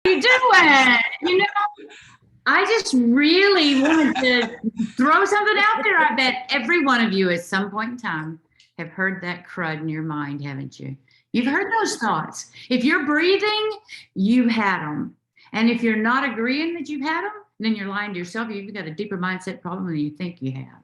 you doing? You know, I just really wanted to throw something out there. I bet every one of you at some point in time have heard that crud in your mind, haven't you? You've heard those thoughts. If you're breathing, you've had them. And if you're not agreeing that you've had them, then you're lying to yourself. You've got a deeper mindset problem than you think you have.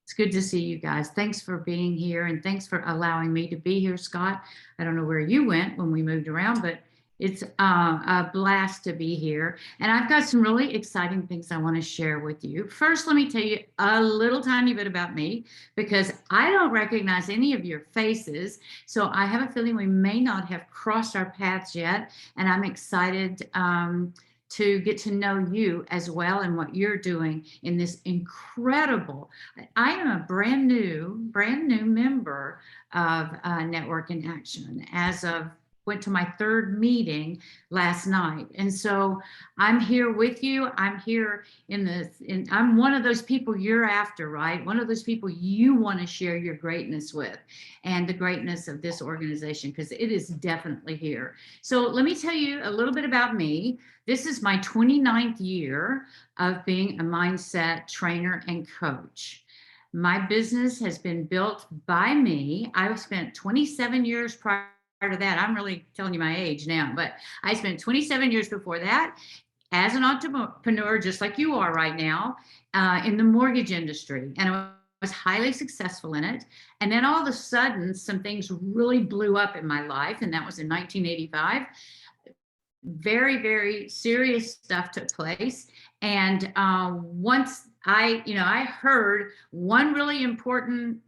It's good to see you guys. Thanks for being here, and thanks for allowing me to be here, Scott. I don't know where you went when we moved around, but it's a blast to be here. And I've got some really exciting things I want to share with you. First, let me tell you a little tiny bit about me, because I don't recognize any of your faces. So I have a feeling we may not have crossed our paths yet. And I'm excited to get to know you as well and what you're doing in this incredible. I am a brand new member of Network in Action as of went to my third meeting last night. And so I'm here with you. I'm here I'm one of those people you're after, right? One of those people you want to share your greatness with, and the greatness of this organization, because it is definitely here. So let me tell you a little bit about me. This is my 29th year of being a mindset trainer and coach. My business has been built by me. I've spent 27 years prior to that. I'm really telling you my age now, but I spent 27 years before that as an entrepreneur, just like you are right now, in the mortgage industry. And I was highly successful in it. And then all of a sudden, some things really blew up in my life. And that was in 1985. Very, very serious stuff took place. And once I heard one really important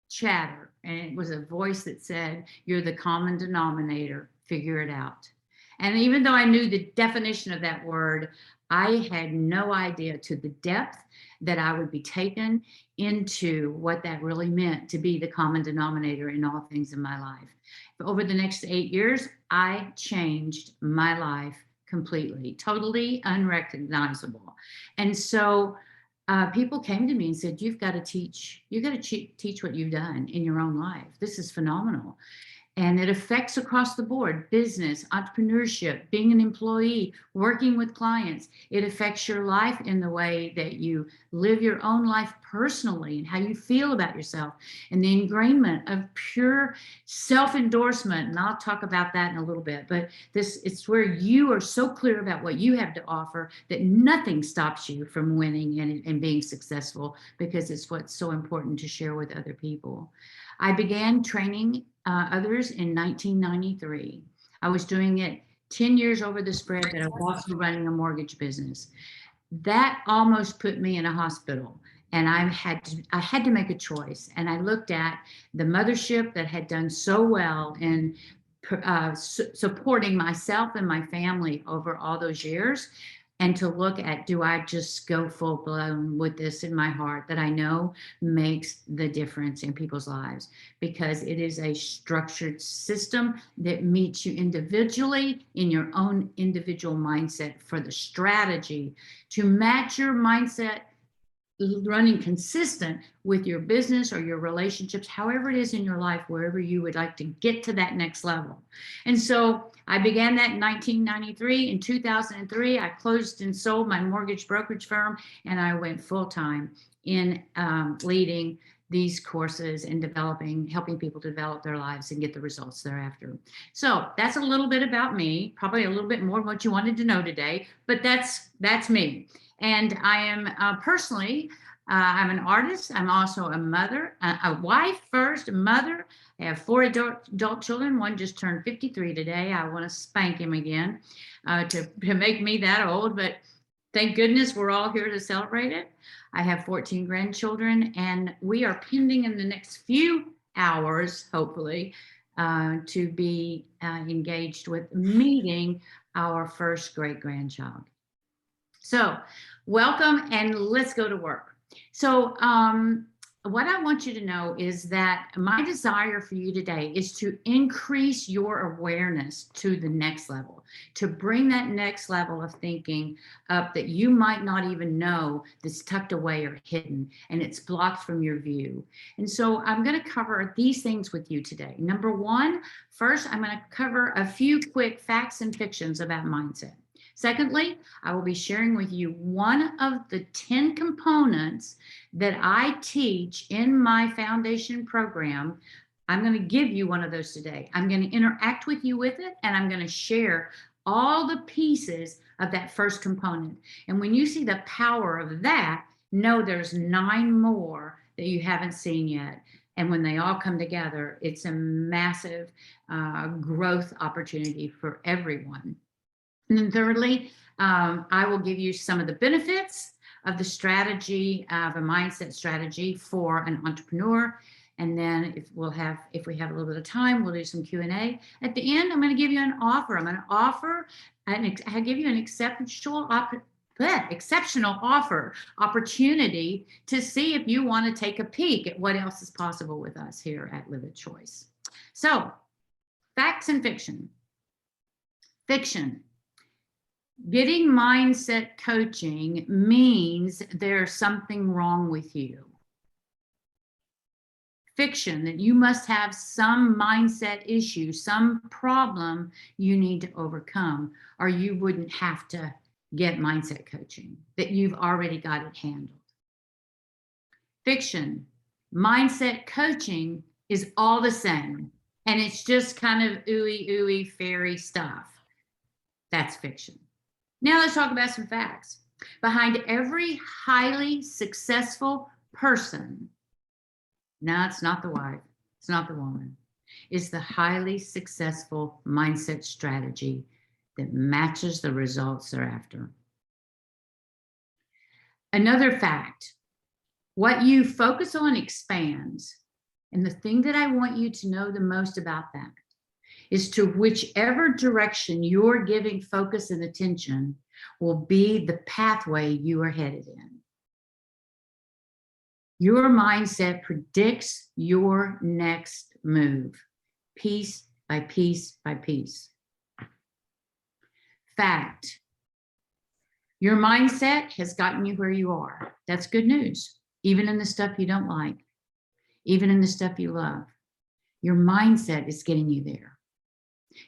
chatter, and it was a voice that said, "You're the common denominator, figure it out." And even though I knew the definition of that word, I had no idea to the depth that I would be taken into what that really meant to be the common denominator in all things in my life. Over the next 8 years, I changed my life completely, totally unrecognizable. And so people came to me and said, "You've got to teach what you've done in your own life. This is phenomenal." And it affects across the board: business, entrepreneurship, being an employee, working with clients. It affects your life in the way that you live your own life personally and how you feel about yourself, and the ingrainment of pure self-endorsement. And I'll talk about that in a little bit, but it's where you are so clear about what you have to offer that nothing stops you from winning and being successful, because it's what's so important to share with other people. I began training others in 1993. I was doing it 10 years over the spread, but I was also running a mortgage business. That almost put me in a hospital, and I had to make a choice. And I looked at the mothership that had done so well in supporting myself and my family over all those years, and to look at, do I just go full blown with this in my heart that I know makes the difference in people's lives? Because it is a structured system that meets you individually in your own individual mindset, for the strategy to match your mindset running consistent with your business or your relationships, however it is in your life, wherever you would like to get to that next level. And so I began that in 1993. In 2003, I closed and sold my mortgage brokerage firm, and I went full-time in leading these courses and helping people develop their lives and get the results thereafter. So that's a little bit about me, probably a little bit more of what you wanted to know today, but that's me. And I am personally, I'm an artist. I'm also a mother, a wife first, a mother. I have 4 adult children. One just turned 53 today. I want to spank him again to make me that old, but thank goodness we're all here to celebrate it. I have 14 grandchildren, and we are pending in the next few hours, hopefully, to be engaged with meeting our first great-grandchild. So welcome, and let's go to work. So what I want you to know is that my desire for you today is to increase your awareness to the next level, to bring that next level of thinking up that you might not even know that's tucked away or hidden and it's blocked from your view. And so I'm going to cover these things with you today. Number one, first, I'm going to cover a few quick facts and fictions about mindset. Secondly, I will be sharing with you one of the 10 components that I teach in my foundation program. I'm going to give you one of those today. I'm going to interact with you with it, and I'm going to share all the pieces of that first component. And when you see the power of that, know there's 9 more that you haven't seen yet. And when they all come together, it's a massive growth opportunity for everyone. And then thirdly, I will give you some of the benefits of the strategy, of a mindset strategy for an entrepreneur. And then if we have a little bit of time, we'll do some Q&A. At the end, I'm going to give you an offer. I'm going to offer, I'll give you an exceptional offer, opportunity to see if you want to take a peek at what else is possible with us here at Live It Choice. So, facts and fiction. Fiction. Getting mindset coaching means there's something wrong with you. Fiction, that you must have some mindset issue, some problem you need to overcome, or you wouldn't have to get mindset coaching, that you've already got it handled. Fiction, mindset coaching is all the same, and it's just kind of ooey fairy stuff. That's fiction. Now let's talk about some facts. Behind every highly successful person, now it's not the wife, it's not the woman, is the highly successful mindset strategy that matches the results they're after. Another fact, what you focus on expands. And the thing that I want you to know the most about that is to whichever direction you're giving focus and attention will be the pathway you are headed in. Your mindset predicts your next move, piece by piece by piece. Fact, your mindset has gotten you where you are. That's good news, even in the stuff you don't like, even in the stuff you love. Your mindset is getting you there.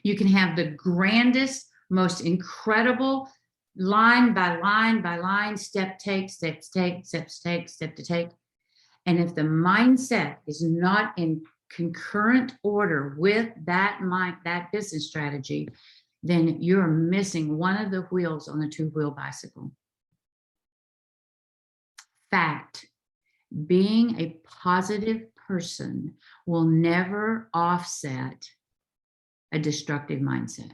You can have the grandest, most incredible line by line by line, step to take. And if the mindset is not in concurrent order with that business strategy, then you're missing one of the wheels on the 2-wheel bicycle. Fact, being a positive person will never offset a destructive mindset.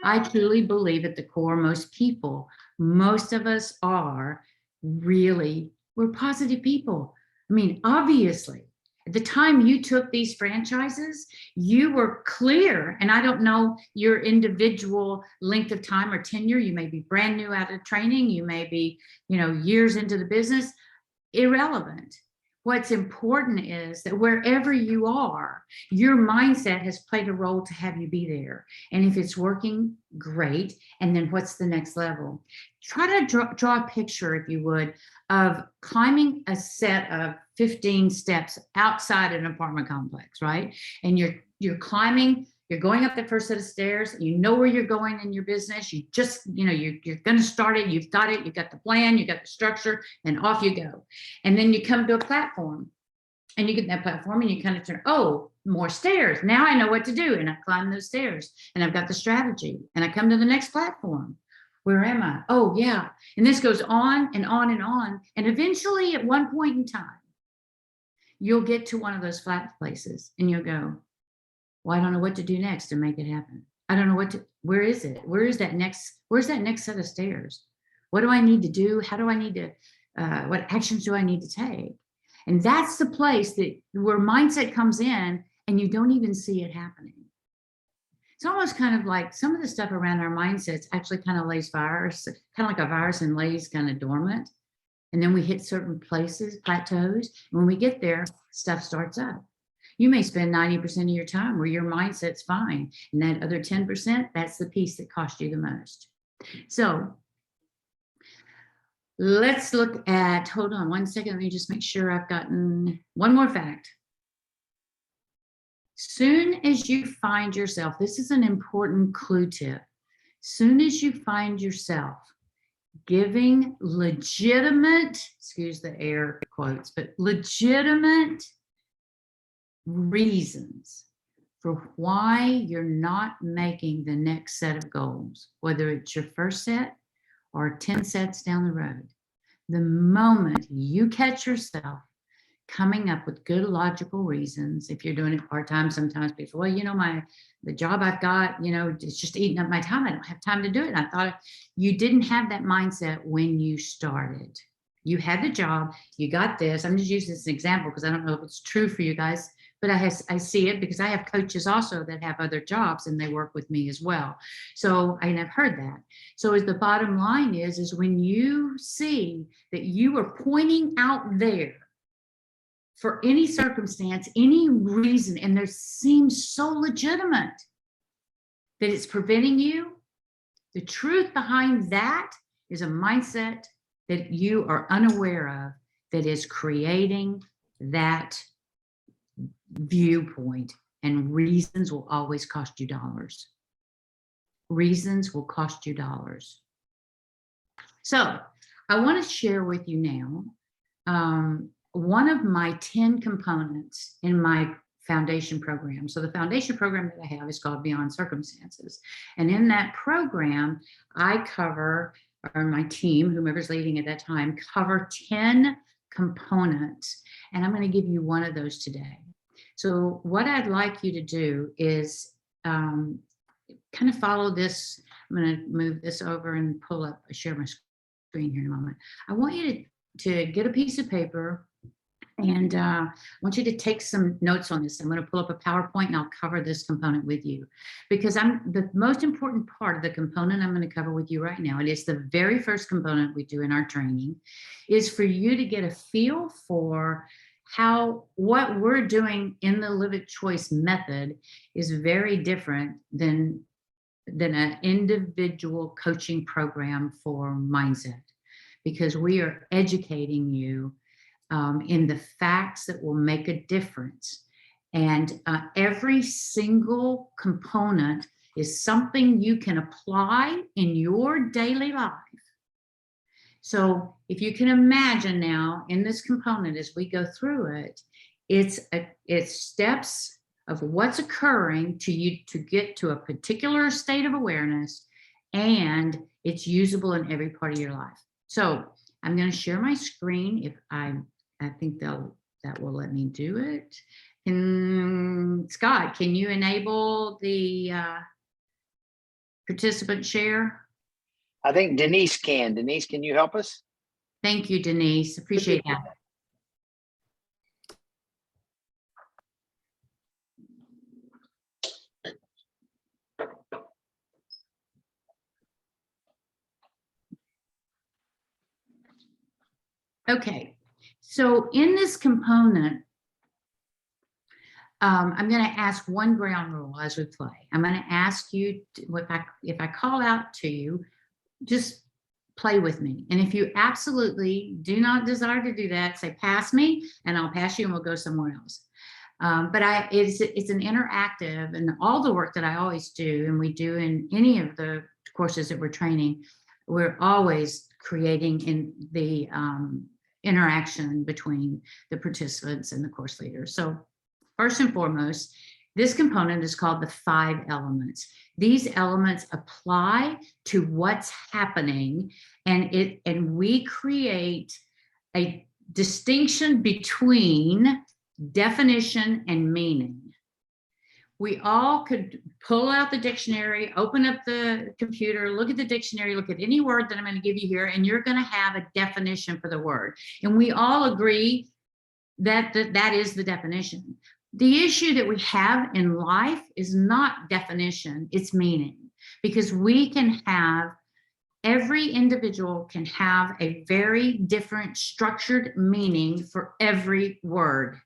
I truly believe at the core, most of us are really, we're positive people. I mean, obviously, at the time you took these franchises, you were clear, and I don't know your individual length of time or tenure. You may be brand new out of training. You may be, years into the business. Irrelevant. What's important is that wherever you are, your mindset has played a role to have you be there. And if it's working, great. And then what's the next level? Try to draw a picture, if you would, of climbing a set of 15 steps outside an apartment complex, right? And you're climbing, you're going up the first set of stairs, you know where you're going in your business. You just, you're going to start it. You've got the plan, you got the structure, and off you go. And then you come to a platform, and you get that platform and you kind of turn, oh, more stairs. Now I know what to do. And I climb those stairs, and I've got the strategy, and I come to the next platform. Where am I? Oh, yeah. And this goes on and on and on. And eventually, at one point in time, you'll get to one of those flat places, and you'll go, well, I don't know what to do next to make it happen. I don't know where is it? Where's that next set of stairs? What do I need to do? How do I need to, what actions do I need to take? And that's the place where mindset comes in, and you don't even see it happening. It's almost kind of like some of the stuff around our mindsets actually kind of lays virus, kind of like a virus, and lays kind of dormant. And then we hit certain places, plateaus. When we get there, stuff starts up. You may spend 90% of your time where your mindset's fine. And that other 10%, that's the piece that cost you the most. So let's look at, hold on one second. Let me just make sure I've gotten one more fact. Soon as you find yourself, this is an important clue tip. Soon as you find yourself giving legitimate, excuse the air quotes, but legitimate reasons for why you're not making the next set of goals, whether it's your first set or 10 sets down the road, the moment you catch yourself coming up with good logical reasons, if you're doing it part-time, sometimes people, well, you know, the job I've got, you know, it's just eating up my time. I don't have time to do it. And I thought you didn't have that mindset when you started. You had the job, you got this. I'm just using this as an example because I don't know if it's true for you guys, but I see it because I have coaches also that have other jobs and they work with me as well. So I've heard that. So as the bottom line is when you see that you are pointing out there for any circumstance, any reason, and there seems so legitimate that it's preventing you, the truth behind that is a mindset that you are unaware of that is creating that viewpoint, and reasons will always cost you dollars. Reasons will cost you dollars. So I want to share with you now one of my 10 components in my foundation program. So the foundation program that I have is called Beyond Circumstances. And in that program, I cover, or my team, whomever's leading at that time, cover 10 components. And I'm going to give you one of those today. So what I'd like you to do is kind of follow this. I'm going to move this over and pull up, share my screen here in a moment. I want you to get a piece of paper, and I want you to take some notes on this. I'm going to pull up a PowerPoint and I'll cover this component with you, because the most important part of the component I'm going to cover with you right now, it is the very first component we do in our training, is for you to get a feel for how what we're doing in the Live It Choice method is very different than an individual coaching program for mindset, because we are educating you in the facts that will make a difference. And every single component is something you can apply in your daily life. So if you can imagine now in this component, as we go through it, it's steps of what's occurring to you to get to a particular state of awareness, and it's usable in every part of your life. So I'm going to share my screen. If I think that will let me do it. And Scott, can you enable the participant share? I think Denise can. Denise, can you help us? Thank you, Denise. Appreciate that. Okay, so in this component, I'm going to ask one ground rule as we play. I'm going to ask you, if I call out to you, just play with me. And if you absolutely do not desire to do that, say pass me, and I'll pass you and we'll go somewhere else. But it's an interactive, and all the work that I always do, and we do in any of the courses that we're training, we're always creating in the interaction between the participants and the course leaders. So first and foremost, this component is called the 5 elements. These elements apply to what's happening, and we create a distinction between definition and meaning. We all could pull out the dictionary, open up the computer, look at the dictionary, look at any word that I'm going to give you here, and you're going to have a definition for the word. And we all agree that that is the definition. The issue that we have in life is not definition, it's meaning, because we can have every individual can have a very different structured meaning for every word.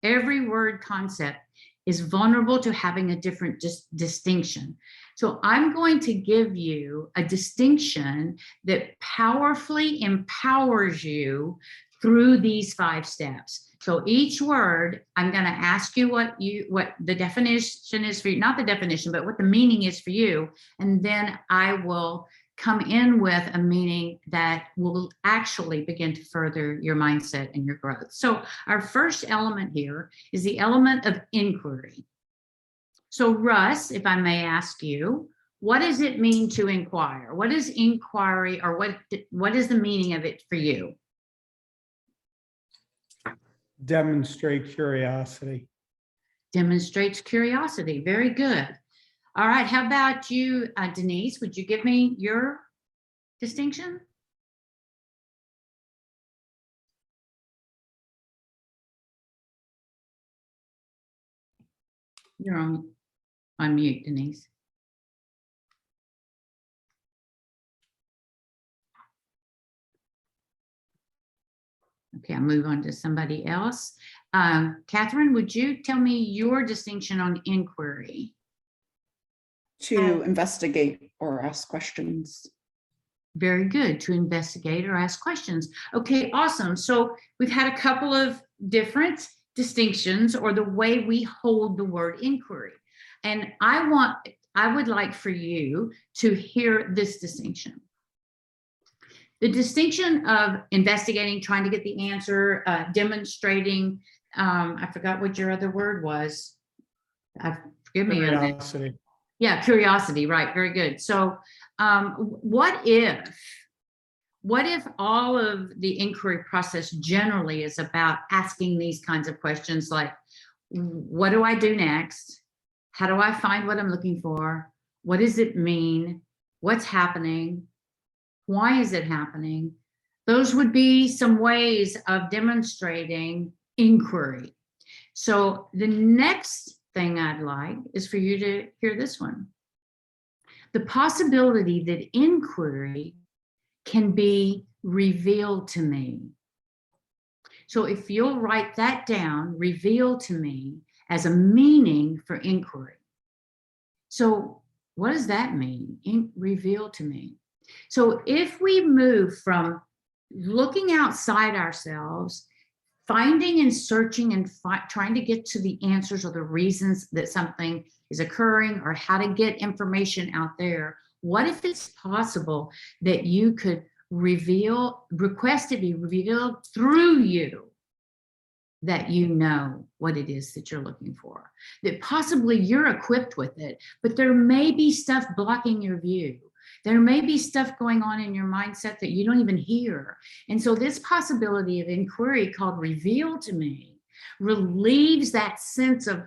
Every word concept is vulnerable to having a different distinction. So I'm going to give you a distinction that powerfully empowers you through these 5 steps. So each word, I'm going to ask you what the definition is for you, not the definition, but what the meaning is for you. And then I will come in with a meaning that will actually begin to further your mindset and your growth. So our first element here is the element of inquiry. So Russ, if I may ask you, what does it mean to inquire? What is inquiry, or what is the meaning of it for you? Demonstrate curiosity. Demonstrates curiosity. Very good. All right. How about you, Denise? Would you give me your distinction? You're on mute, Denise. Okay, I'll move on to somebody else. Catherine, would you tell me your distinction on inquiry? To investigate or ask questions. Very good, to investigate or ask questions. Okay, awesome. So we've had a couple of different distinctions, or the way we hold the word inquiry. And I would like for you to hear this distinction. The distinction of investigating, trying to get the answer, demonstrating, I forgot what your other word was. Forgive me. Curiosity. Yeah, curiosity, right, very good. So what if all of the inquiry process generally is about asking these kinds of questions like, what do I do next? How do I find what I'm looking for? What does it mean? What's happening? Why is it happening? Those would be some ways of demonstrating inquiry. So the next thing I'd like is for you to hear this one. The possibility that inquiry can be revealed to me. So if you'll write that down, reveal to me, as a meaning for inquiry. So what does that mean? Reveal to me. So if we move from looking outside ourselves, finding and searching and trying to get to the answers or the reasons that something is occurring, or how to get information out there, what if it's possible that you could request to be revealed through you, that you know what it is that you're looking for, that possibly you're equipped with it, but there may be stuff blocking your view. There may be stuff going on in your mindset that you don't even hear. And so this possibility of inquiry, called reveal to me, relieves that sense of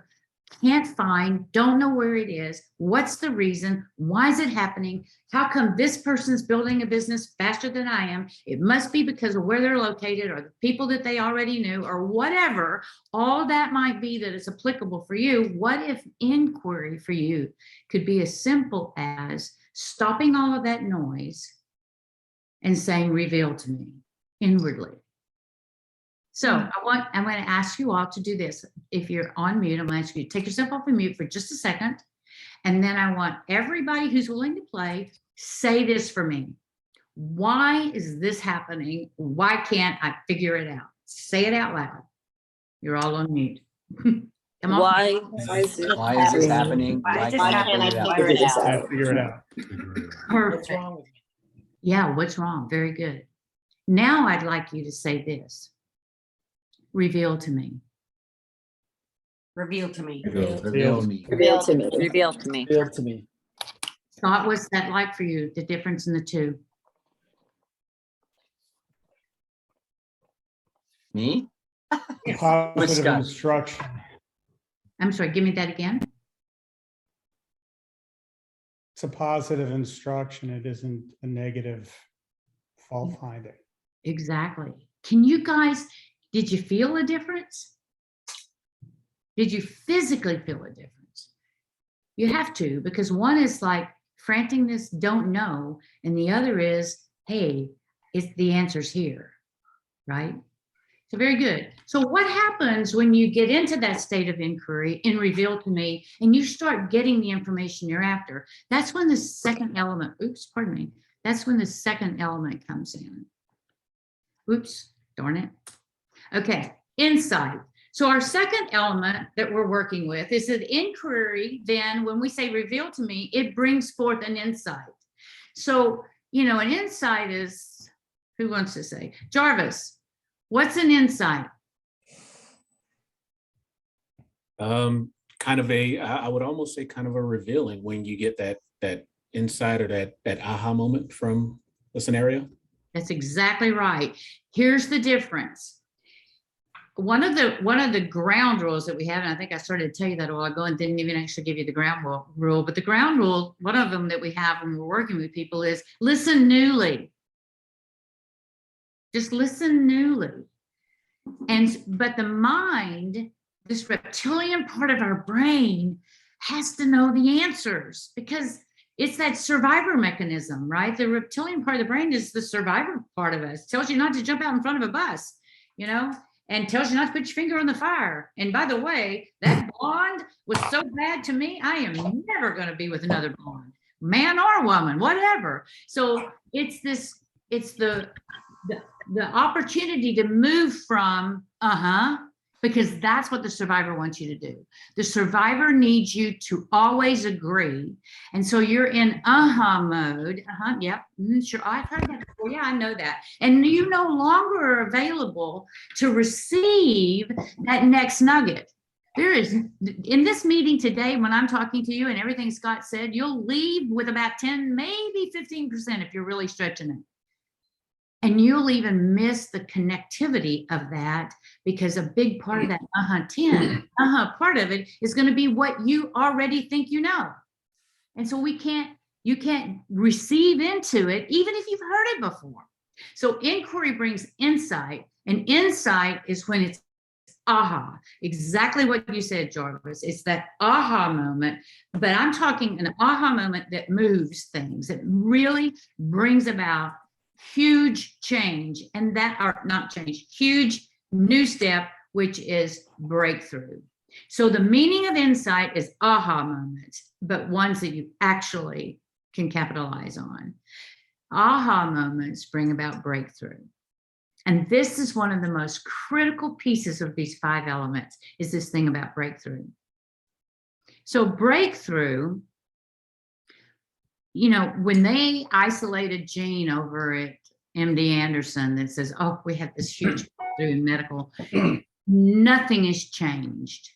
can't find, don't know where it is, what's the reason, why is it happening, how come this person's building a business faster than I am, it must be because of where they're located, or the people that they already knew, or whatever, all that might be that is applicable for you. What if inquiry for you could be as simple as stopping all of that noise and saying, reveal to me inwardly. So I'm going to ask you all to do this. If you're on mute, I'm going to ask you to take yourself off of mute for just a second. And then I want everybody who's willing to play, say this for me. Why is this happening? Why can't I figure it out? Say it out loud. You're all on mute. Come on. Why? Why is this happening? Why can't I figure it out? I figure it out. Perfect. Yeah, what's wrong? Very good. Now I'd like you to say this. Reveal to me. Reveal to me. Reveal to me. Reveal to me. Reveal to me. Reveal to me. Scott, what's that like for you? The difference in the two? Me? Positive Scott? instruction. I'm sorry, give me that again. It's a positive instruction. It isn't a negative fault finding. Exactly. Can you guys, did you feel a difference? Did you physically feel a difference? You have to, because one is like franticness, don't know. And the other is, hey, the answer's here, right? So very good. So what happens when you get into that state of inquiry and reveal to me, and you start getting the information you're after? That's when the second element, oops, pardon me. That's when the second element comes in. Oops, darn it. Okay, insight. So our second element that we're working with is that inquiry. Then when we say reveal to me, it brings forth an insight. So, you know, an insight is, who wants to say? Jarvis, what's an insight? Kind of I would almost say kind of a revealing when you get that insight or that aha moment from a scenario. That's exactly right. Here's the difference. One of the ground rules that we have, and I think I started to tell you that a while ago and didn't even actually give you the ground rule, but the ground rule, one of them that we have when we're working with people is listen newly. Just listen newly. But the mind, this reptilian part of our brain, has to know the answers because it's that survivor mechanism, right? The reptilian part of the brain is the survivor part of us. Tells you not to jump out in front of a bus, you know, and tells you not to put your finger on the fire. And by the way, that blonde was so bad to me, I am never going to be with another blonde, man or woman, whatever. So it's the opportunity to move from because that's what the survivor wants you to do. The survivor needs you to always agree. And so you're in mode. Yep. Sure. I've heard that before. Yeah, I know that. And you no longer are available to receive that next nugget. There is, in this meeting today, when I'm talking to you and everything Scott said, you'll leave with about 10, maybe 15% if you're really stretching it. And you'll even miss the connectivity of that because a big part of that 10 part of it is going to be what you already think you know. And so you can't receive into it, even if you've heard it before. So inquiry brings insight, and insight is when it's aha, exactly what you said, Jarvis. It's that aha moment, but I'm talking an aha moment that moves things, that really brings about huge change, and that are not change, huge new step, which is breakthrough. So the meaning of insight is aha moments, but ones that you actually can capitalize on. Aha moments bring about breakthrough. And this is one of the most critical pieces of these 5 elements, is this thing about breakthrough. So breakthrough, you know, when they isolated Gene over at MD Anderson that says, oh, we have this huge breakthrough in medical, nothing has changed.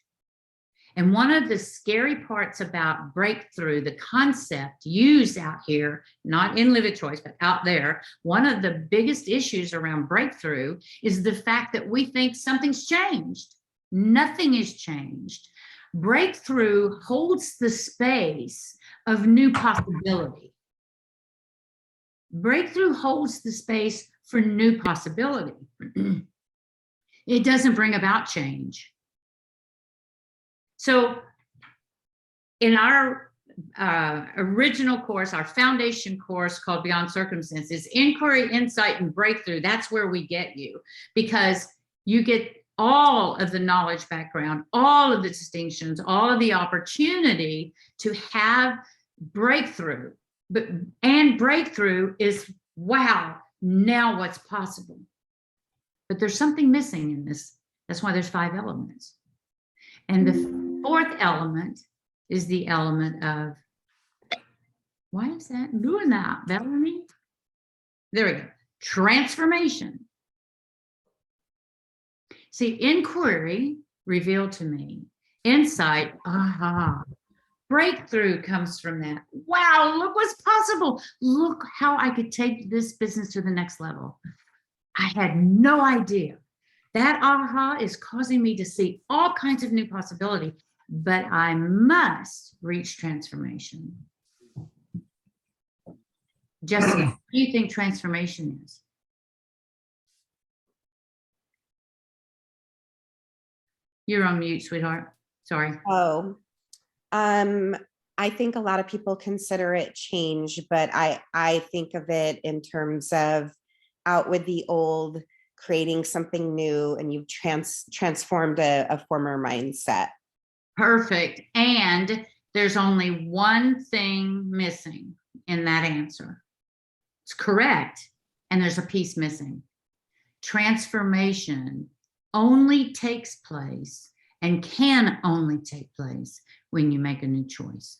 And one of the scary parts about breakthrough, the concept used out here, not in Live Choice, but out there, one of the biggest issues around breakthrough is the fact that we think something's changed. Nothing has changed. Breakthrough holds the space of new possibility. Breakthrough holds the space for new possibility. It doesn't bring about change. So in our original course, our foundation course called Beyond Circumstances, inquiry, insight, and breakthrough, that's where we get you, because you get all of the knowledge background, all of the distinctions, all of the opportunity to have breakthrough. And breakthrough is, wow, now what's possible? But there's something missing in this. That's why there's 5 elements. And the 4th element is the element of, why is that doing that, Belanie? There we go. Transformation. See, inquiry revealed to me. Insight, aha. Breakthrough comes from that. Wow, look what's possible. Look how I could take this business to the next level. I had no idea. That aha is causing me to see all kinds of new possibility, but I must reach transformation. Jesse, what do you think transformation is? You're on mute, sweetheart. Sorry. Oh, I think a lot of people consider it change, but I think of it in terms of out with the old, creating something new, and you've transformed a former mindset. Perfect. And there's only one thing missing in that answer. It's correct. And there's a piece missing. Transformation only takes place and can only take place when you make a new choice.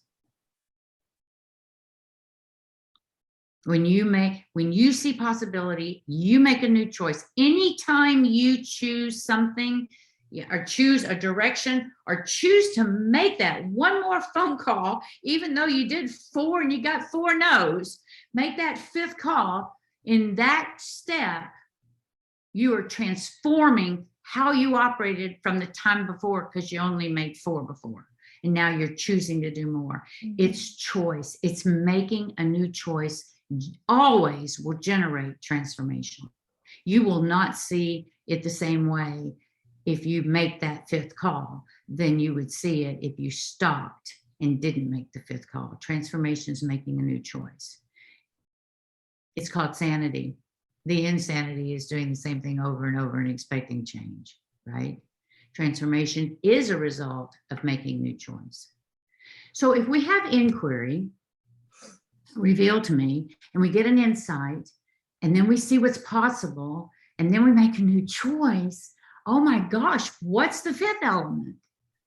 When you see possibility, you make a new choice. Anytime you choose something, or choose a direction, or choose to make that one more phone call, even though you did 4 and you got 4 no's, make that 5th call. In that step, you are transforming how you operated from the time before, because you only made 4 before. And now you're choosing to do more. It's choice. It's making a new choice. Always will generate transformation. You will not see it the same way if you make that 5th call than you would see it if you stopped and didn't make the 5th call. Transformation is making a new choice. It's called sanity. The insanity is doing the same thing over and over and expecting change, right? Transformation is a result of making new choice. So if we have inquiry, reveal to me, and we get an insight, and then we see what's possible, and then we make a new choice. Oh my gosh, what's the 5th element?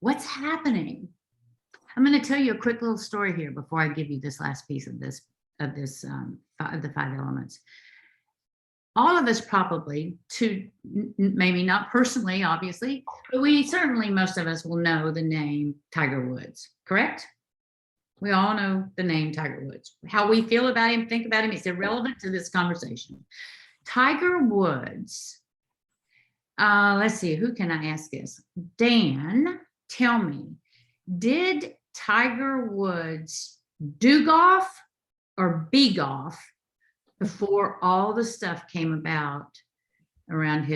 What's happening? I'm going to tell you a quick little story here before I give you this last piece of the 5 elements. All of us probably, maybe not personally, obviously, but we certainly, most of us will know the name Tiger Woods, correct? We all know the name Tiger Woods. How we feel about him, think about him, it's irrelevant to this conversation. Tiger Woods, let's see, who can I ask this? Dan, tell me, did Tiger Woods do golf or be golf before all the stuff came about around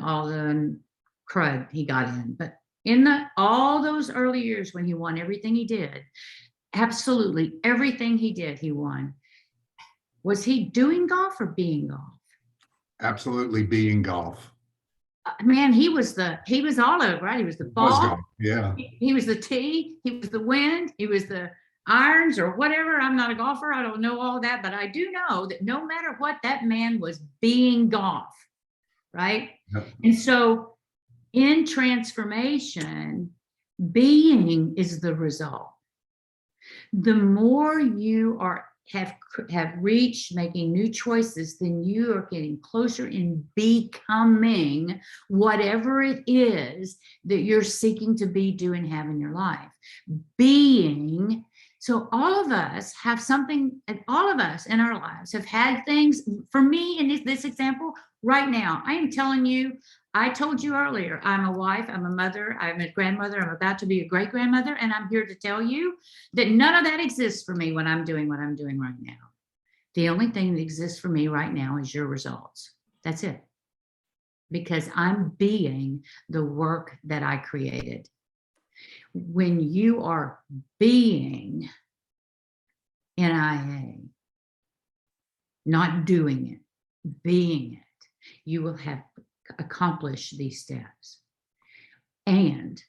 all the crud he got in? But in all those early years when he won everything he did, absolutely everything he did, he won. Was he doing golf or being golf? Absolutely being golf. Man, he was all over, right? He was the ball. Was golf, yeah. He was the tee. He was the wind. He was the irons or whatever. I'm not a golfer. I don't know all that, but I do know that no matter what, that man was being golf, right? Yep. And so in transformation, being is the result. The more you have reached making new choices, then you are getting closer in becoming whatever it is that you're seeking to be, do, and have in your life. Being. So all of us have something, and all of us in our lives have had things. For me, in this example, right now, I am telling you, I told you earlier, I'm a wife, I'm a mother, I'm a grandmother, I'm about to be a great grandmother, and I'm here to tell you that none of that exists for me when I'm doing what I'm doing right now. The only thing that exists for me right now is your results. That's it. Because I'm being the work that I created. When you are being NIA, not doing it, being it, you will have accomplished these steps. And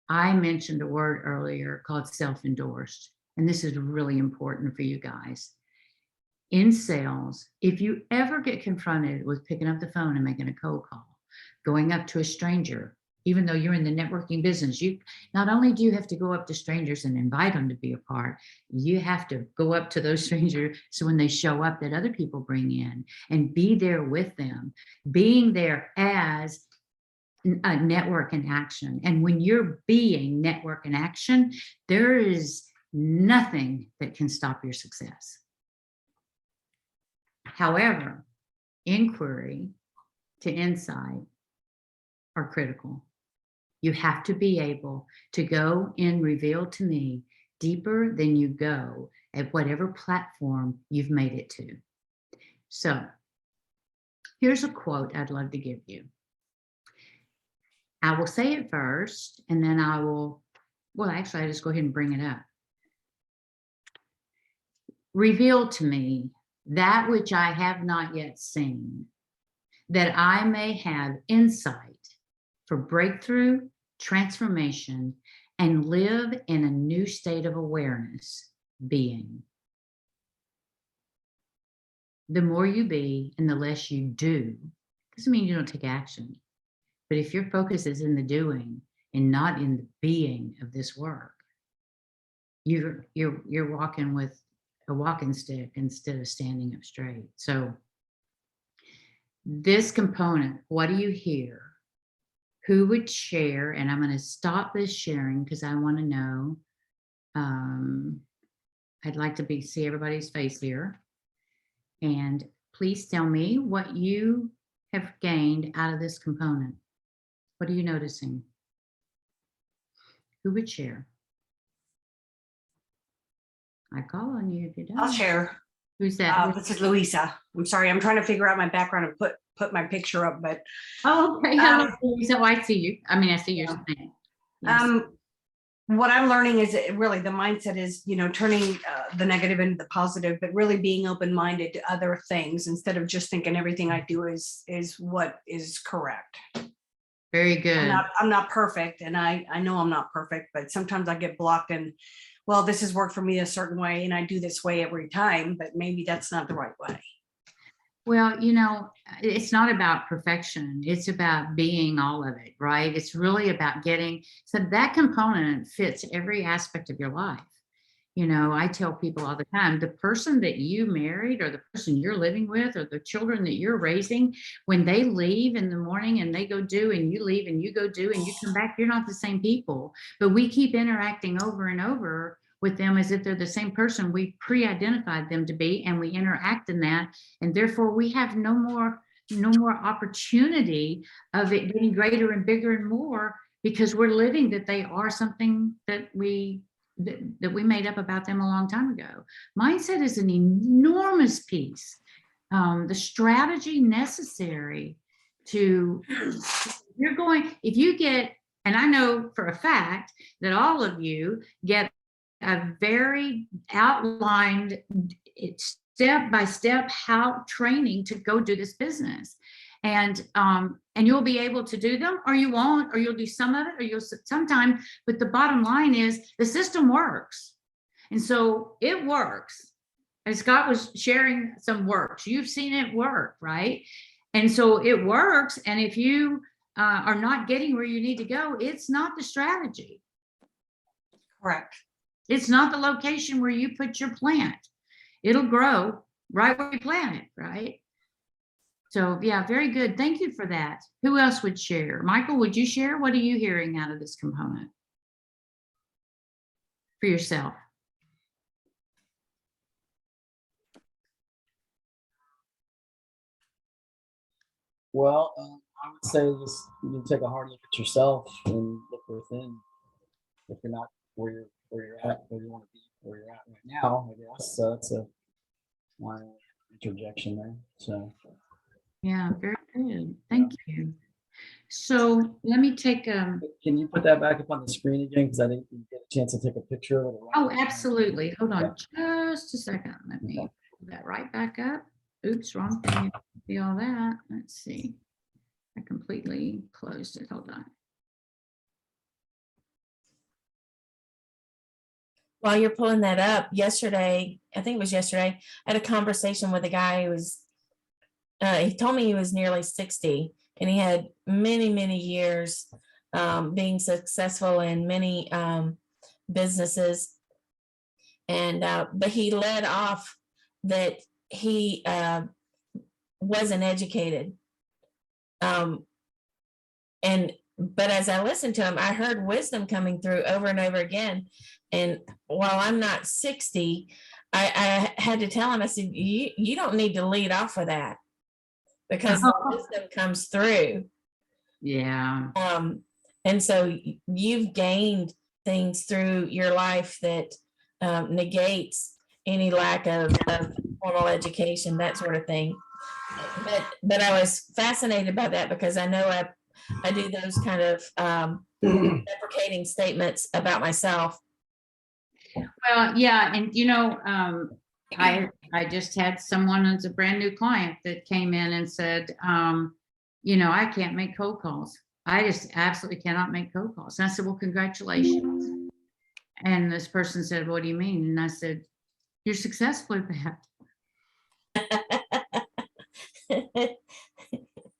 I mentioned a word earlier called self-endorsed, and this is really important for you guys. In sales, if you ever get confronted with picking up the phone and making a cold call, going up to a stranger, even though you're in the networking business, you not only do you have to go up to strangers and invite them to be a part, you have to go up to those strangers so when they show up that other people bring in and be there with them, being there as a network in action. And when you're being network in action, there is nothing that can stop your success. However, inquiry to insight are critical. You have to be able to go and reveal to me deeper than you go at whatever platform you've made it to. So here's a quote I'd love to give you. I will say it first, and then I will, well, actually, I just go ahead and bring it up. reveal to me that which I have not yet seen, that I may have insight for breakthrough, transformation, and live in a new state of awareness, being. The more you be and the less you do, doesn't mean you don't take action. But if your focus is in the doing and not in the being of this work, you're walking with a walking stick instead of standing up straight. So this component, what do you hear? Who would share? And I'm going to stop this sharing because I want to know. I'd like to see everybody's face here. And please tell me what you have gained out of this component. What are you noticing? Who would share? I call on you if you don't. I'll share. Who's that? This is Louisa. I'm sorry, I'm trying to figure out my background and put my picture up, but Oh, okay. Hello, Louisa. Oh, I see you. I mean, I see your thing. Yes. what I'm learning is really the mindset is, turning the negative into the positive, but really being open-minded to other things instead of just thinking everything I do is what is correct. Very good. I'm not perfect, and I know I'm not perfect, but sometimes I get blocked and, well, this has worked for me a certain way and I do this way every time, but maybe that's not the right way. Well, it's not about perfection. It's about being all of it, right? It's really about so that component fits every aspect of your life. I tell people all the time, the person that you married or the person you're living with or the children that you're raising, when they leave in the morning and they go do and you leave and you go do and you come back, you're not the same people. But we keep interacting over and over with them as if they're the same person we pre-identified them to be, and we interact in that, and therefore we have no more opportunity of it getting greater and bigger and more, because we're living that they are something that we made up about them a long time ago. Mindset is an enormous piece. The strategy necessary if you get, and I know for a fact that all of you get a very outlined step-by-step how training to go do this business. And you'll be able to do them, or you won't, or you'll do some of it, or you'll sometime, but the bottom line is the system works. And so it works. And Scott was sharing some works. You've seen it work, right? And so it works. And if you are not getting where you need to go, it's not the strategy. Correct. It's not the location where you put your plant. It'll grow right where you plant it, right? So yeah, very good. Thank you for that. Who else would share? Michael, would you share? What are you hearing out of this component for yourself? Well, I would say just you need to take a hard look at yourself and look within. If you're not where you're at, where you want to be, where you're at right now, I guess. So that's my interjection there. So Yeah, very good. Thank you. So let me take can you put that back up on the screen again, because I didn't get a chance to take a picture of it. Oh, absolutely. Hold on just a second. Let me pull that right back up. Oops, wrong thing. See all that. Let's see. I completely closed it. Hold on. While you're pulling that up, yesterday, I think it was yesterday, I had a conversation with a guy who was, he told me he was nearly 60 and he had many, many years being successful in many businesses. And, but he led off that he wasn't educated. But as I listened to him, I heard wisdom coming through over and over again. And while I'm not 60, I had to tell him, I said, you don't need to lead off of that, because the wisdom comes through. Yeah. And so you've gained things through your life that negates any lack of formal education, that sort of thing. But I was fascinated by that, because I know I do those kind of deprecating statements about myself. Well, yeah. And, I just had someone as a brand new client that came in and said, I can't make cold calls. I just absolutely cannot make cold calls. And I said, well, congratulations. And this person said, what do you mean? And I said, you're successful at that.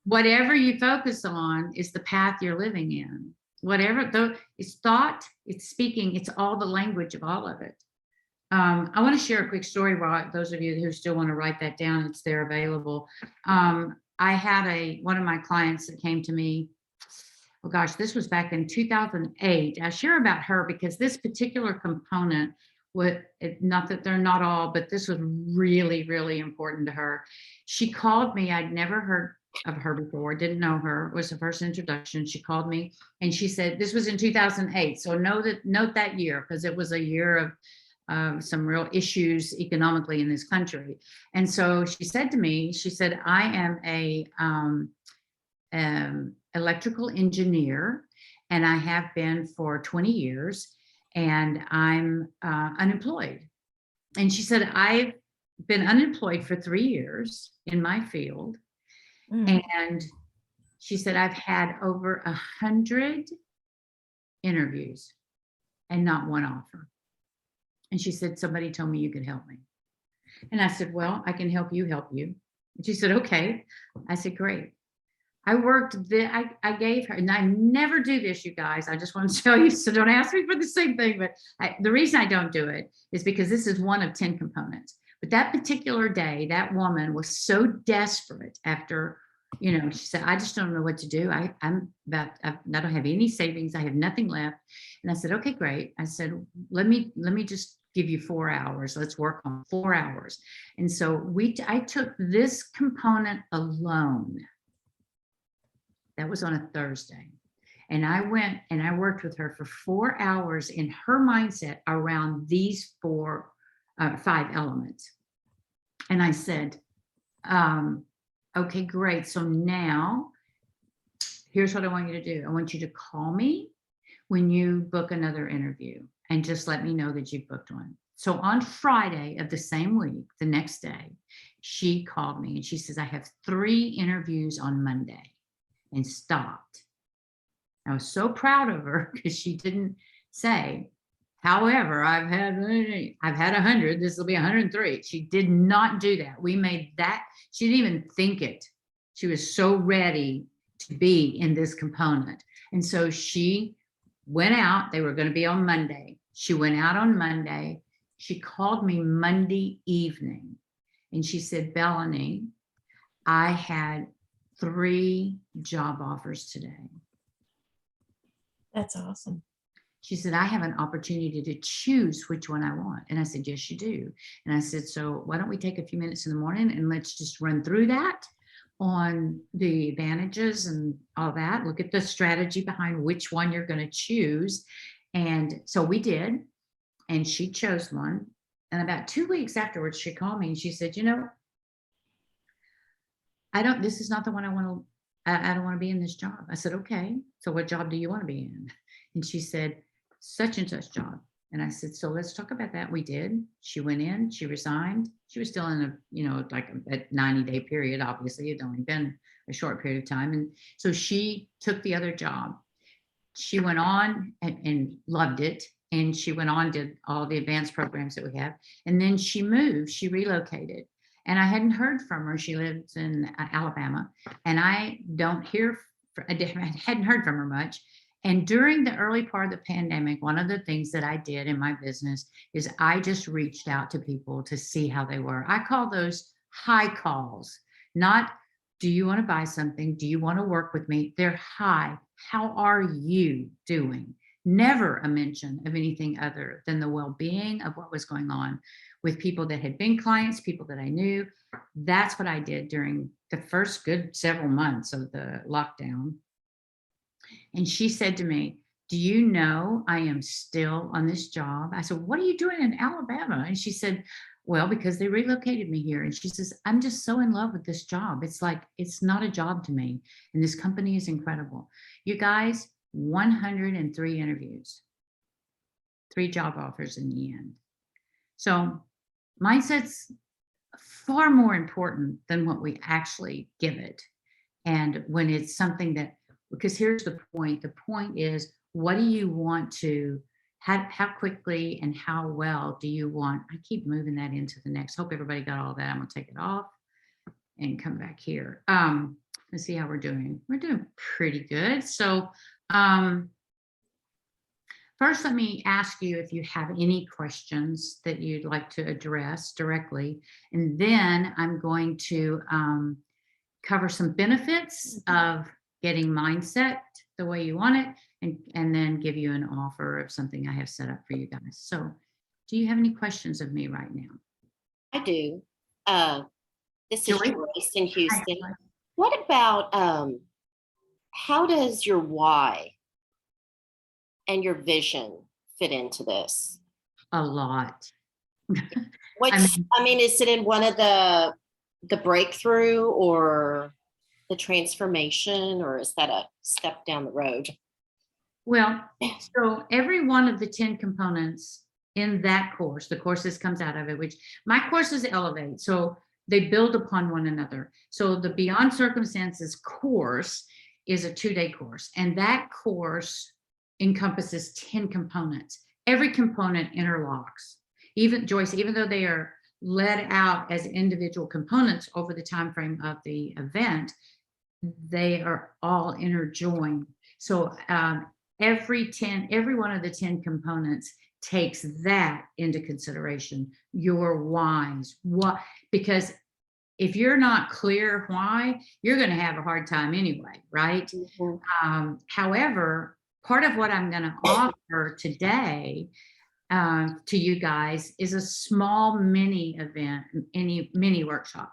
Whatever you focus on is the path you're living in. Whatever, though, it's thought, it's speaking, it's all the language of all of it. I want to share a quick story while those of you who still want to write that down, it's there available. I had one of my clients that came to me. Oh gosh, this was back in 2008. I share about her because this particular component, not that they're not all, but this was really, really important to her. She called me. I'd never heard of her before, didn't know her. It was the first introduction. She called me and she said, this was in 2008. So note that year, because it was a year of some real issues economically in this country. And so she said to me, she said, I am a electrical engineer, and I have been for 20 years, and I'm unemployed. And she said, I've been unemployed for 3 years in my field. And she said, I've had over 100 interviews and not one offer. And she said, somebody told me you could help me. And I said, well, I can help you. And she said, okay. I said, great. I gave her, and I never do this, you guys. I just want to tell you, so don't ask me for the same thing. But the reason I don't do it is because this is one of 10 components. But that particular day, that woman was so desperate after, she said, I just don't know what to do. I don't have any savings. I have nothing left. And I said, okay, great. I said, let me just give you 4 hours. Let's work on 4 hours. And so I took this component alone. That was on a Thursday. And I went and I worked with her for 4 hours in her mindset around these 5 elements. And I said, okay, great. So now here's what I want you to do. I want you to call me when you book another interview and just let me know that you've booked one. So on Friday of the same week, the next day, she called me and she says, I have 3 interviews on Monday, and stopped. I was so proud of her because she didn't say, however, I've had 100, this will be 103. She did not do that. We made that, she didn't even think it. She was so ready to be in this component. And so she went out, they were going to be on Monday. She went out on Monday. She called me Monday evening and she said, Belanie, I had 3 job offers today. That's awesome. She said, I have an opportunity to choose which one I want. And I said, yes, you do. And I said, so why don't we take a few minutes in the morning and let's just run through that on the advantages and all that. Look at the strategy behind which one you're going to choose. And so we did. And she chose one. And about 2 weeks afterwards, she called me and she said, this is not the one I want to, I don't want to be in this job. I said, okay, so what job do you want to be in? And she said, such and such job. And I said, so let's talk about that. We did. She went in, she resigned. She was still in like a 90-day period. Obviously, it had only been a short period of time. And so she took the other job. She went on and loved it. And she went on, did all the advanced programs that we have. And then she moved, she relocated. And I hadn't heard from her. She lives in Alabama, and I hadn't heard from her much. And during the early part of the pandemic, one of the things that I did in my business is I just reached out to people to see how they were. I call those high calls, not do you want to buy something? Do you want to work with me? They're hi, how are you doing? Never a mention of anything other than the well-being of what was going on with people that had been clients, people that I knew. That's what I did during the first good several months of the lockdown. And she said to me, do you know I am still on this job? I said, what are you doing in Alabama? And she said, well, because they relocated me here. And she says, I'm just so in love with this job. It's like, it's not a job to me. And this company is incredible. You guys, 103 interviews, 3 job offers in the end. So mindset's far more important than what we actually give it. And when it's something that, because here's the point is, what do you want to, how quickly and how well do you want, I keep moving that into the next, hope everybody got all that. I'm gonna take it off and come back here. Let's see how we're doing. We're doing pretty good. So first, let me ask you if you have any questions that you'd like to address directly. And then I'm going to cover some benefits of getting mindset the way you want it, and then give you an offer of something I have set up for you guys. So do you have any questions of me right now? I do. This is Joy? Joyce in Houston. Hi. What about how does your why and your vision fit into this? A lot. What's, I mean, is it in one of the breakthrough or the transformation, or is that a step down the road? Well, so every one of the 10 components in that course, the course this comes out of it, which my courses elevate, so they build upon one another. So the Beyond Circumstances course is a 2-day course, and that course encompasses 10 components. Every component interlocks. Even Joyce, even though they are led out as individual components over the time frame of the event, they are all interjoined. So every one of the 10 components takes that into consideration. Your whys, what, because if you're not clear why, you're going to have a hard time anyway, right? Mm-hmm. However, part of what I'm going to offer today to you guys is a small mini event, mini workshop.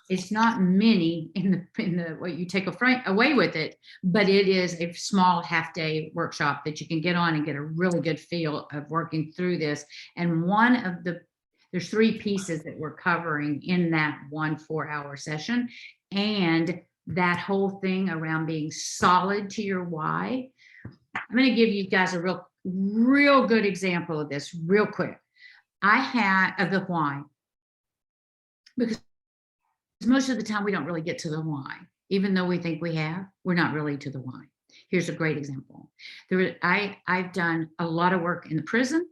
It's not mini in the what you take away with it, but it is a small half-day workshop that you can get on and get a really good feel of working through this. And there's 3 pieces that we're covering in that 1 4-hour session, and that whole thing around being solid to your why. I'm going to give you guys a real good example of this real quick. I had of the why, because most of the time we don't really get to the why. Even though we think we're not really to the why. Here's a great example. I've done a lot of work in the prison.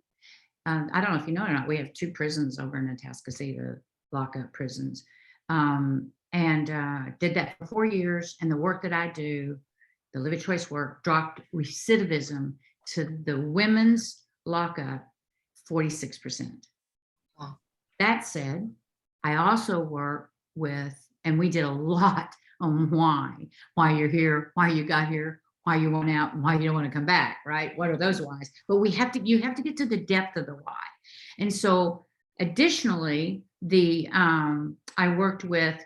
I don't know if you know or not, we have 2 prisons over in Atascocita, lockup prisons. And did that for 4 years. And the work that I do, the Live a Choice work, dropped recidivism to the women's lockup 46%. Wow. That said, I also work with, and we did a lot on why you're here, why you got here, why you want out, and why you don't want to come back, right? What are those whys? But you have to get to the depth of the why. And so additionally, I worked with,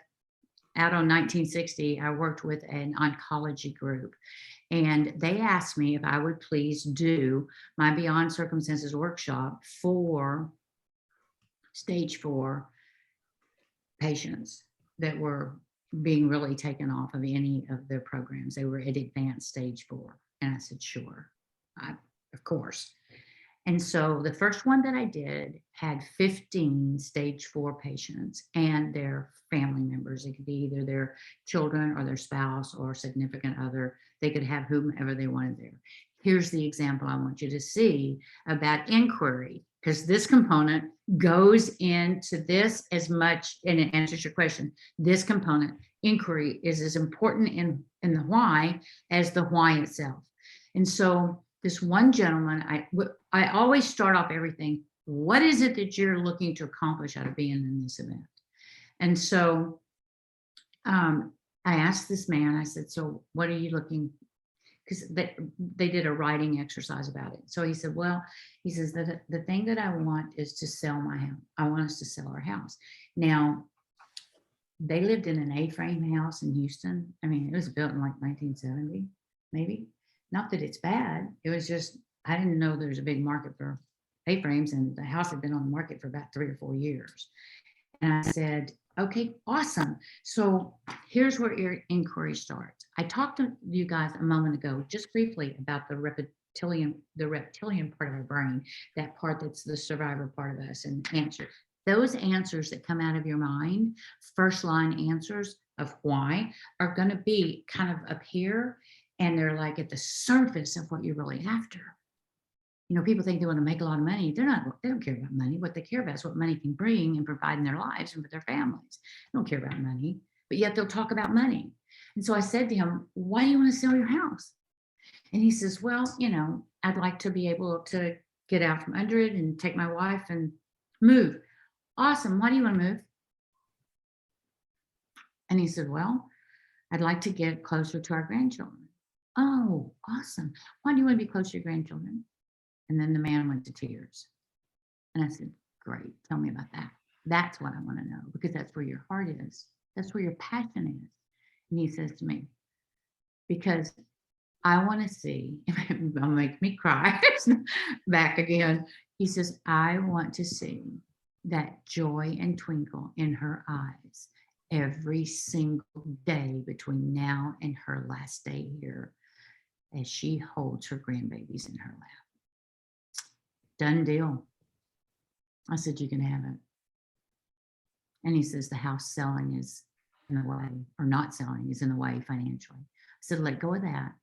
out on 1960, I worked with an oncology group, and they asked me if I would please do my Beyond Circumstances workshop for stage 4 patients that were being really taken off of any of their programs. They were at advanced stage 4. And I said, sure, of course. And so the first one that I did had 15 stage 4 patients and their family members. It could be either their children or their spouse or significant other. They could have whomever they wanted there. Here's the example I want you to see about inquiry, because this component goes into this as much, and it answers your question. This component, inquiry, is as important in the why as the why itself. And so this one gentleman, I always start off everything, what is it that you're looking to accomplish out of being in this event? And so I asked this man, I said, so what are you looking, because they did a writing exercise about it. So he said, well, he says that the thing that I want is to sell my house. I want us to sell our house. Now, they lived in an A-frame house in Houston. I mean, it was built in like 1970, maybe. Not that it's bad. It was just, I didn't know there was a big market for A-frames, and the house had been on the market for about 3 or 4 years. And I said, okay, awesome. So here's where your inquiry starts. I talked to you guys a moment ago, just briefly, about the reptilian part of our brain, that part that's the survivor part of us, and answer. those answers that come out of your mind, first line answers of why, are going to be kind of up here, and they're like at the surface of what you're really after. You know, people think they want to make a lot of money. They don't care about money. What they care about is what money can bring and provide in their lives and for their families. They don't care about money, but yet they'll talk about money. And so I said to him, why do you want to sell your house? And he says, well, you know, I'd like to be able to get out from under it and take my wife and move. Awesome. Why do you want to move? And he said, well, I'd like to get closer to our grandchildren. Oh, awesome. Why do you want to be close to your grandchildren? And then the man went to tears. And I said, great. Tell me about that. That's what I want to know, because that's where your heart is. That's where your passion is. And he says to me, because I want to see, it'll make me cry back again. He says, I want to see that joy and twinkle in her eyes every single day between now and her last day here, as she holds her grandbabies in her lap. Done deal. I said, you can have it. And he says, the house selling is in the way, or not selling is in the way financially. I said, let go of that.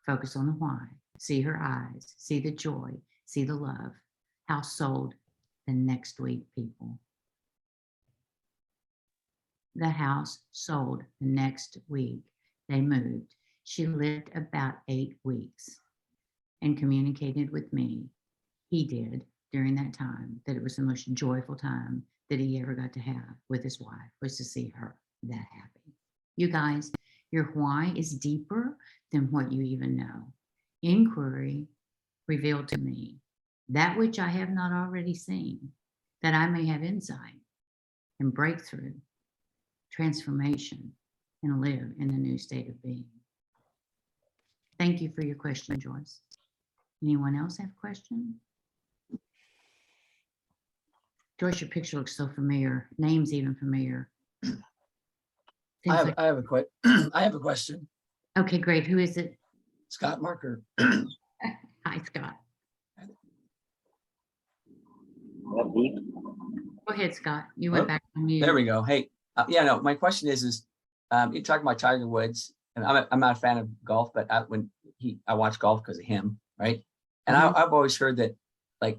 Focus on the why. See her eyes. See the joy. See the love. House sold the next week, people. The house sold the next week. They moved. She lived about 8 weeks and communicated with me. He did during that time that it was the most joyful time that he ever got to have with his wife, was to see her that happy. You guys, your why is deeper than what you even know. Inquiry revealed to me that which I have not already seen, that I may have insight and breakthrough, transformation, and live in the new state of being. Thank you for your question, Joyce. Anyone else have a question? Joyce, your picture looks so familiar. Name's even familiar. I Seems like- have I have a question. Okay, great. Who is it? Scott Marker. Hi, Scott. Go ahead, Scott. You went Oh, back on mute. There we go. Hey, yeah, no, my question is you're talking about Tiger Woods, and I'm not a fan of golf, but I watch golf because of him, right? And I've always heard that, like,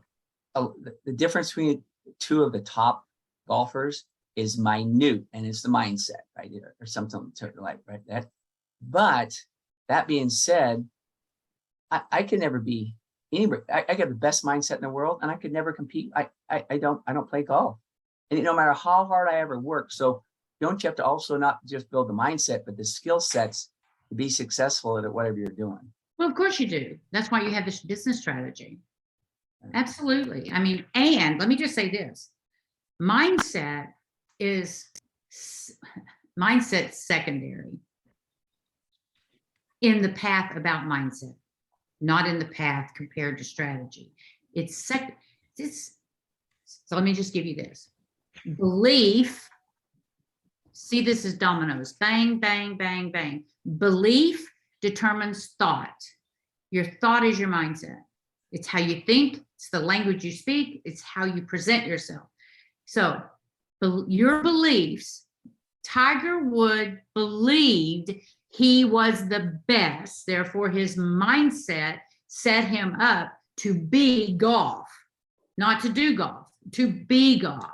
the difference between two of the top golfers is minute, and it's the mindset, right? Or something like right that. But that being said, I could never be anybody. I got the best mindset in the world, and I could never compete. I don't play golf, and no matter how hard I ever work. So don't you have to also not just build the mindset, but the skill sets to be successful at whatever you're doing? Well, of course you do. That's why you have this business strategy. Absolutely. I mean, and let me just say this. Mindset secondary in the path about mindset, not in the path compared to strategy. So let me just give you this. Belief, see this as dominoes, bang, bang, bang, bang. Belief determines thought. Your thought is your mindset. It's how you think, it's the language you speak, it's how you present yourself. So your beliefs, Tiger Woods believed he was the best, therefore his mindset set him up to be golf, not to do golf, to be golf.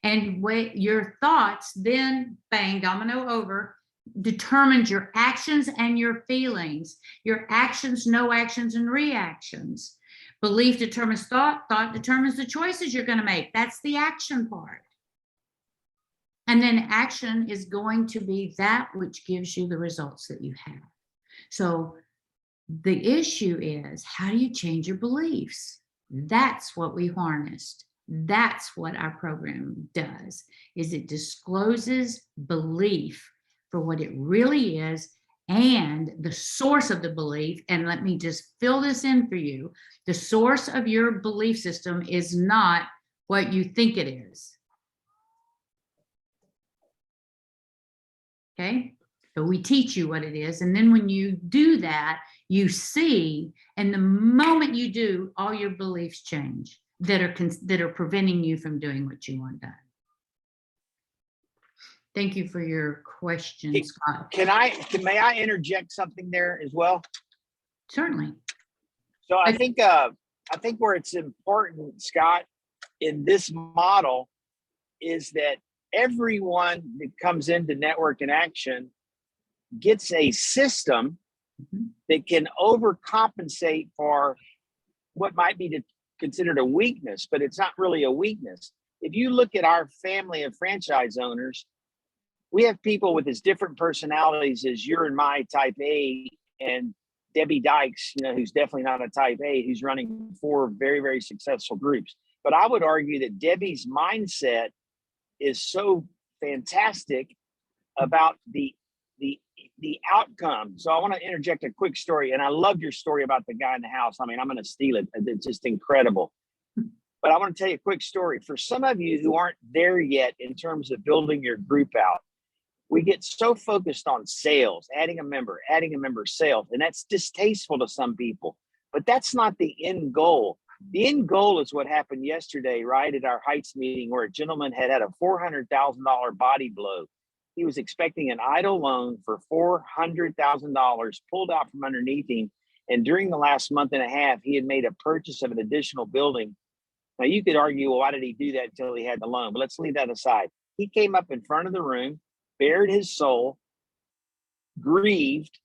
And your thoughts then, bang, domino over, determines your actions and your feelings. Your actions, no actions, and reactions. Belief determines thought, thought determines the choices you're going to make. That's the action part. And then action is going to be that which gives you the results that you have. So the issue is, how do you change your beliefs? That's what we harnessed. That's what our program does, is it discloses belief for what it really is and the source of the belief. And let me just fill this in for you. The source of your belief system is not what you think it is. Okay, so we teach you what it is. And then when you do that, you see, and the moment you do, all your beliefs change that are preventing you from doing what you want done. Thank you for your question, Hey, Scott. May I interject something there as well? Certainly. So I think where it's important, Scott, in this model is that everyone that comes into Network in Action gets a system that can overcompensate for what might be considered a weakness, but it's not really a weakness. If you look at our family of franchise owners, we have people with as different personalities as your and my type A, and Debbie Dykes, who's definitely not a type A, who's running 4 very, very successful groups. But I would argue that Debbie's mindset is so fantastic about the outcome. So I want to interject a quick story, and I loved your story about the guy in the house. I mean, I'm going to steal it. It's just incredible. But I want to tell you a quick story. For some of you who aren't there yet in terms of building your group out, we get so focused on sales, adding a member, sales, and that's distasteful to some people. But that's not the end goal. The end goal is what happened yesterday, right, at our Heights meeting, where a gentleman had a $400,000 body blow. He was expecting an idle loan for $400,000 pulled out from underneath him. And during the last month and a half, he had made a purchase of an additional building. Now, you could argue, well, why did he do that until he had the loan? But let's leave that aside. He came up in front of the room, bared his soul, grieved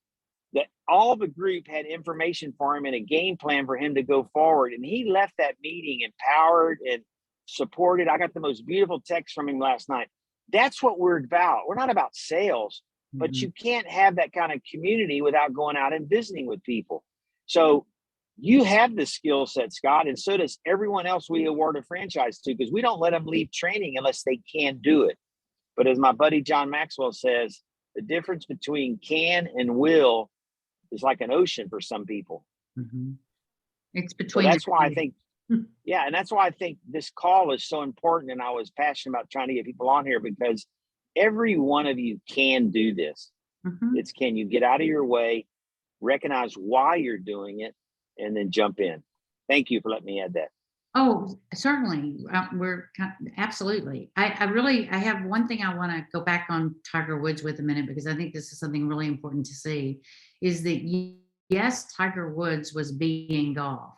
that all the group had information for him and a game plan for him to go forward. And he left that meeting empowered and supported. I got the most beautiful text from him last night. That's what we're about. We're not about sales, but you can't have that kind of community without going out and visiting with people. So you have the skill set, Scott, and so does everyone else we award a franchise to, because we don't let them leave training unless they can do it. But as my buddy John Maxwell says, the difference between can and will is like an ocean for some people. It's So between. that's why I think, yeah, and that's why I think this call is so important. And I was passionate about trying to get people on here, because every one of you can do this. It's, can you get out of your way, recognize why you're doing it, and then jump in. Thank you for letting me add that. Oh, certainly. Absolutely. I have one thing I want to go back on Tiger Woods with a minute, because I think this is something really important to see, is that yes, Tiger Woods was being golf,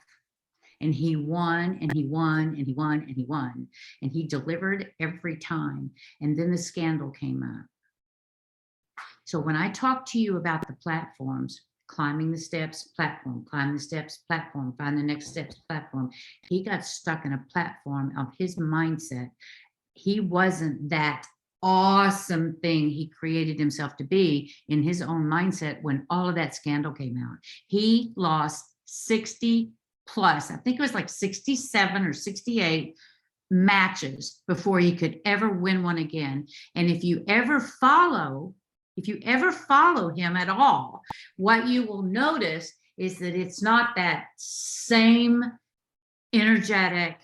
and he won and he won and he won and he won, and he delivered every time. And then the scandal came up. So when I talk to you about the platforms, climbing the steps, platform, climb the steps, platform, find the next steps, platform, he got stuck in a platform of his mindset. He wasn't that awesome thing he created himself to be in his own mindset when all of that scandal came out. He lost 60 plus, I think it was like 67 or 68 matches before he could ever win one again. And if you ever follow him at all, what you will notice is that it's not that same energetic,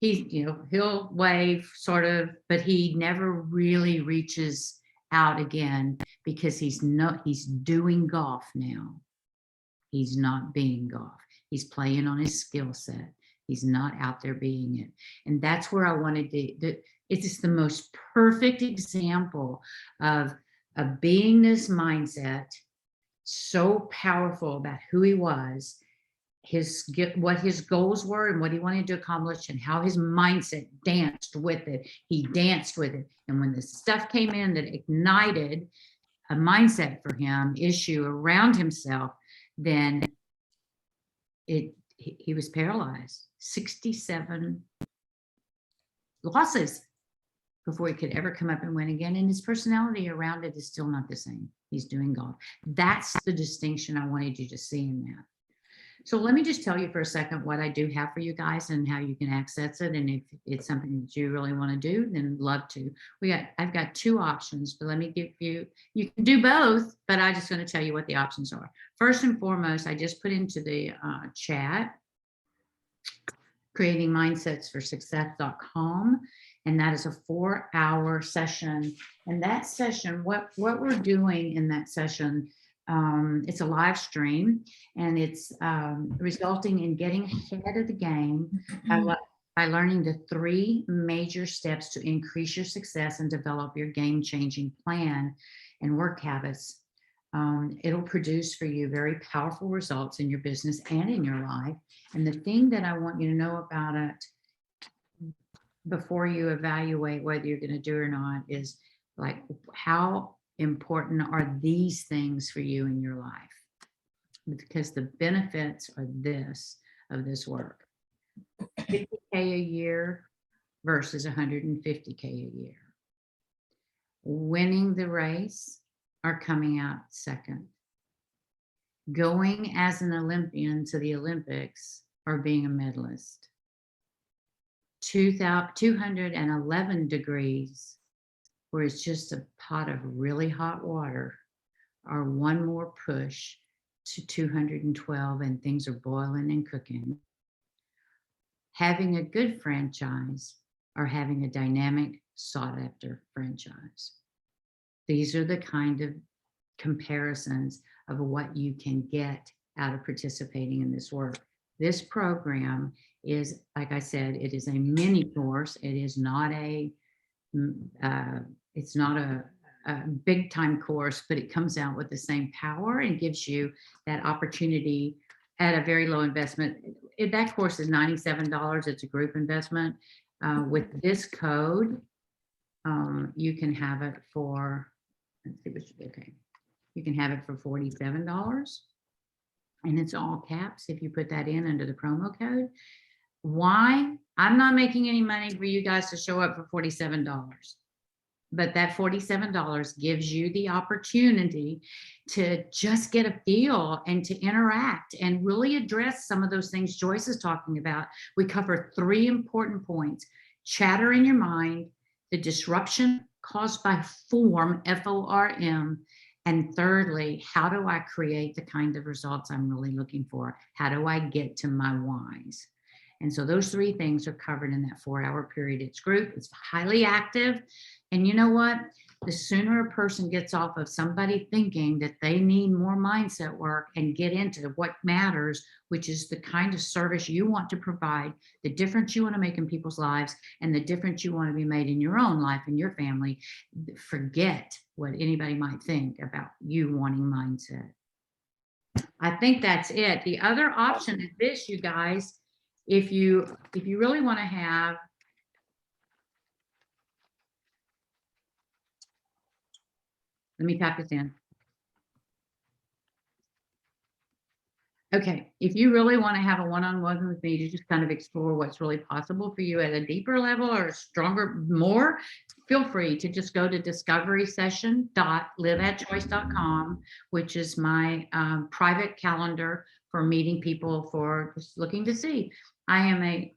he'll wave sort of, but he never really reaches out again, because he's doing golf now. He's not being golf. He's playing on his skill set. He's not out there being it. And that's where I wanted to, it's just the most perfect example of a beingness mindset, so powerful about who he was, what his goals were and what he wanted to accomplish, and how his mindset danced with it. He danced with it. And when the stuff came in that ignited a mindset for him, issue around himself, then he was paralyzed. 67 losses before he could ever come up and win again. And his personality around it is still not the same. He's doing golf. That's the distinction I wanted you to see in that. So let me just tell you for a second what I do have for you guys and how you can access it. And if it's something that you really want to do, then love to. I've got 2 options, but let me give you can do both, but I'm just going to tell you what the options are. First and foremost, I just put into the chat, creatingmindsetsforsuccess.com. And that is a 4-hour session. And that session, what we're doing in that session, it's a live stream, and it's resulting in getting ahead of the game. by learning the 3 major steps to increase your success and develop your game-changing plan and work habits. It'll produce for you very powerful results in your business and in your life. And the thing that I want you to know about it before you evaluate whether you're going to do it or not is like, how important are these things for you in your life? Because the benefits are of this work. 50K a year versus 150K a year. Winning the race or coming out second. Going as an Olympian to the Olympics or being a medalist. 211 degrees, where it's just a pot of really hot water, or one more push to 212 and things are boiling and cooking. Having a good franchise or having a dynamic, sought after franchise. These are the kind of comparisons of what you can get out of participating in this work. This program is, like I said, it is a mini course. It is not a, it's not a big time course, but it comes out with the same power and gives you that opportunity at a very low investment. That course is $97. It's a group investment. With this code, you can have it for, let's see which, okay. You can have it for $47. And it's all caps if you put that in under the promo code. Why? I'm not making any money for you guys to show up for $47. But that $47 gives you the opportunity to just get a feel and to interact and really address some of those things Joyce is talking about. We cover 3 important points: chatter in your mind, the disruption caused by form, F-O-R-M, and thirdly, how do I create the kind of results I'm really looking for? How do I get to my whys? And so those 3 things are covered in that 4-hour period. It's group, it's highly active. And you know what? The sooner a person gets off of somebody thinking that they need more mindset work and get into what matters, which is the kind of service you want to provide, the difference you want to make in people's lives, and the difference you want to be made in your own life and your family, forget what anybody might think about you wanting mindset. I think that's it. The other option is this, you guys. If you really want to have, let me type this in. Okay, if you really want to have a one-on-one with me to just kind of explore what's really possible for you at a deeper level or stronger, more, feel free to just go to discoverysession.liveatchoice.com, which is my private calendar for meeting people for just looking to see. I am a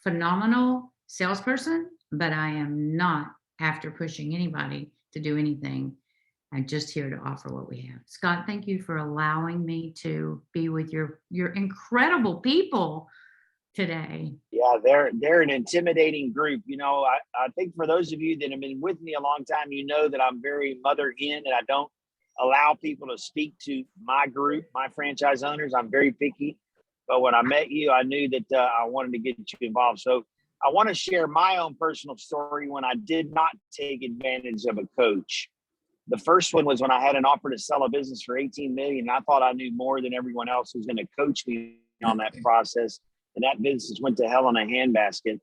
phenomenal salesperson, but I am not after pushing anybody to do anything. I'm just here to offer what we have. Scott, thank you for allowing me to be with your incredible people today. Yeah, they're an intimidating group. You know, I think for those of you that have been with me a long time, you know that I'm very mother hen and I don't allow people to speak to my group, my franchise owners. I'm very picky. But when I met you, I knew that I wanted to get you involved. So I want to share my own personal story when I did not take advantage of a coach. The first one was when I had an offer to sell a business for $18 million. I thought I knew more than everyone else who was going to coach me on that process. And that business went to hell in a handbasket.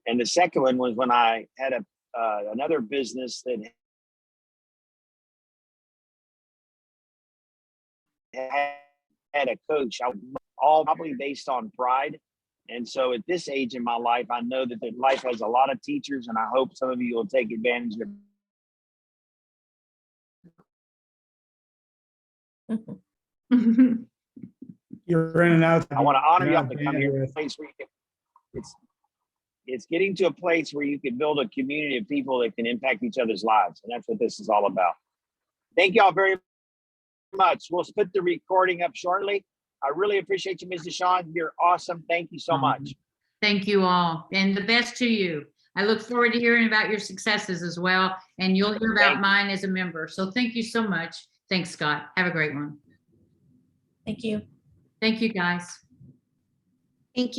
And the second one was when I had another business that had a coach, all probably based on pride. And so at this age in my life, I know that life has a lot of teachers, and I hope some of you will take advantage of it. You're in and out. I want to honor y'all to come here to a place where you can, it's getting to a place where you can build a community of people that can impact each other's lives. And that's what this is all about. Thank y'all very much. We'll put the recording up shortly. I really appreciate you, Ms. Dishong. You're awesome. Thank you so much. Thank you all. And the best to you. I look forward to hearing about your successes as well. And you'll hear about mine as a member. So thank you so much. Thanks, Scott. Have a great one. Thank you. Thank you, guys. Thank you.